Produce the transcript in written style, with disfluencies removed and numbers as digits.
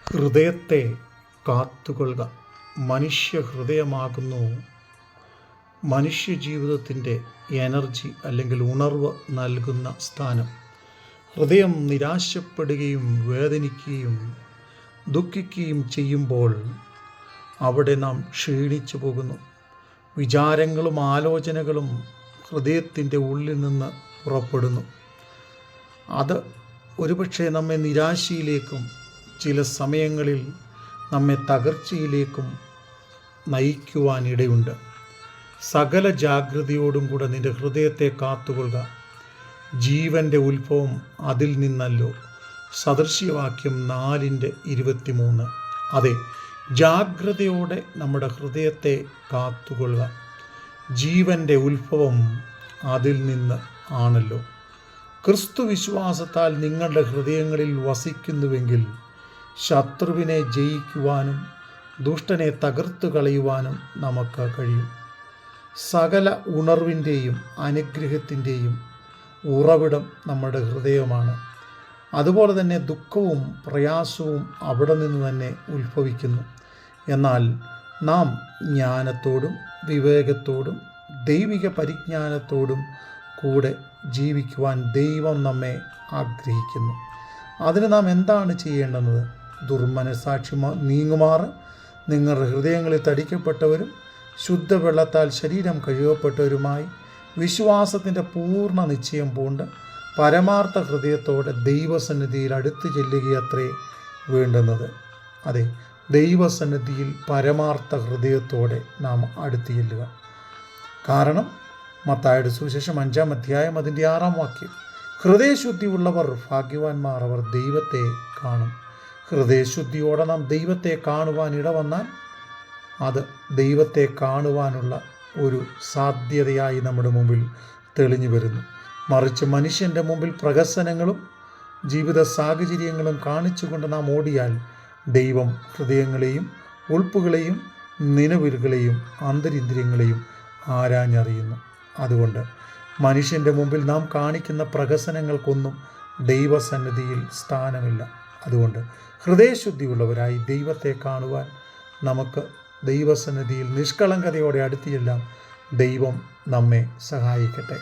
ഹൃദയത്തെ കാത്തുകൊള്ളുക. മനുഷ്യ ഹൃദയമാകുന്നു മനുഷ്യജീവിതത്തിൻ്റെ എനർജി അല്ലെങ്കിൽ ഉണർവ് നൽകുന്ന സ്ഥാനം. ഹൃദയം നിരാശപ്പെടുകയും വേദനിക്കുകയും ദുഃഖിക്കുകയും ചെയ്യുമ്പോൾ അവിടെ നാം ക്ഷീണിച്ചു പോകുന്നു. വിചാരങ്ങളും ആലോചനകളും ഹൃദയത്തിൻ്റെ ഉള്ളിൽ നിന്ന് പുറപ്പെടുന്നു. അത് ഒരുപക്ഷെ നമ്മെ നിരാശയിലേക്കും ചില സമയങ്ങളിൽ നമ്മെ തകർച്ചയിലേക്കും നയിക്കുവാനിടയുണ്ട്. സകല ജാഗ്രതയോടും കൂടെ നിൻ്റെ ഹൃദയത്തെ കാത്തുകൊള്ളുക. ജീവൻ്റെ ഉത്ഭവം അതിൽ നിന്നല്ലോ. സദൃശ്യവാക്യം 4:23. അതെ, ജാഗ്രതയോടെ നമ്മുടെ ഹൃദയത്തെ കാത്തുകൊള്ളുക. ജീവൻ്റെ ഉത്ഭവം അതിൽ നിന്ന് ആണല്ലോ. ക്രിസ്തു വിശ്വാസത്താൽ നിങ്ങളുടെ ഹൃദയങ്ങളിൽ വസിക്കുന്നുവെങ്കിൽ ശത്രുവിനെ ജയിക്കുവാനും ദുഷ്ടനെ തകർത്തു കളയുവാനും നമുക്ക് കഴിയും. സകല ഉണർവിൻ്റെയും അനുഗ്രഹത്തിൻ്റെയും ഉറവിടം നമ്മുടെ ഹൃദയമാണ്. അതുപോലെ തന്നെ ദുഃഖവും പ്രയാസവും അവിടെ നിന്ന് തന്നെ ഉത്ഭവിക്കുന്നു. എന്നാൽ നാം ജ്ഞാനത്തോടും വിവേകത്തോടും ദൈവിക പരിജ്ഞാനത്തോടും കൂടെ ജീവിക്കുവാൻ ദൈവം നമ്മെ ആഗ്രഹിക്കുന്നു. അതിന് നാം എന്താണ് ചെയ്യേണ്ടത്? ദുർമനസാക്ഷി നീങ്ങുമാറ് നിങ്ങളുടെ ഹൃദയങ്ങളിൽ തടിക്കപ്പെട്ടവരും ശുദ്ധവെള്ളത്താൽ ശരീരം കഴുകപ്പെട്ടവരുമായി വിശ്വാസത്തിൻ്റെ പൂർണ്ണ നിശ്ചയം പൂണ്ട് പരമാർത്ഥ ഹൃദയത്തോടെ ദൈവസന്നിധിയിൽ അടുത്ത് ചെല്ലുകയത്രേ വേണ്ടുന്നത്. അതെ, ദൈവസന്നിധിയിൽ പരമാർത്ഥ ഹൃദയത്തോടെ നാം അടുത്ത് ചെല്ലുക. കാരണം മത്തായിയുടെ സുവിശേഷം 5-ാം അധ്യായം അതിൻ്റെ 6-ാം വാക്യം, ഹൃദയശുദ്ധിയുള്ളവർ ഭാഗ്യവാന്മാർ, അവർ ദൈവത്തെ കാണും. ഹൃദയശുദ്ധിയോടെ നാം ദൈവത്തെ കാണുവാൻ ഇടവന്നാൽ അത് ദൈവത്തെ കാണുവാനുള്ള ഒരു സാധ്യതയായി നമ്മുടെ മുമ്പിൽ തെളിഞ്ഞു വരുന്നു. മറിച്ച് മനുഷ്യൻ്റെ മുമ്പിൽ പ്രഹസനങ്ങളും ജീവിത സാഹചര്യങ്ങളും കാണിച്ചുകൊണ്ട് നാം ഓടിയാൽ ദൈവം ഹൃദയങ്ങളെയും ഉൾപ്പുകളെയും നിലവിലുകളെയും അന്തരിന്ദ്രിയങ്ങളെയും ആരാഞ്ഞറിയുന്നു. അതുകൊണ്ട് മനുഷ്യൻ്റെ മുമ്പിൽ നാം കാണിക്കുന്ന പ്രഹസനങ്ങൾക്കൊന്നും ദൈവസന്നിധിയിൽ സ്ഥാനമില്ല. അതുകൊണ്ട് ഹൃദയശുദ്ധിയുള്ളവരായി ദൈവത്തെ കാണുവാൻ നമുക്ക് ദൈവസന്നിധിയിൽ നിഷ്കളങ്കതയോടെ അടുത്തിയെല്ലാം ദൈവം നമ്മെ സഹായിക്കട്ടെ.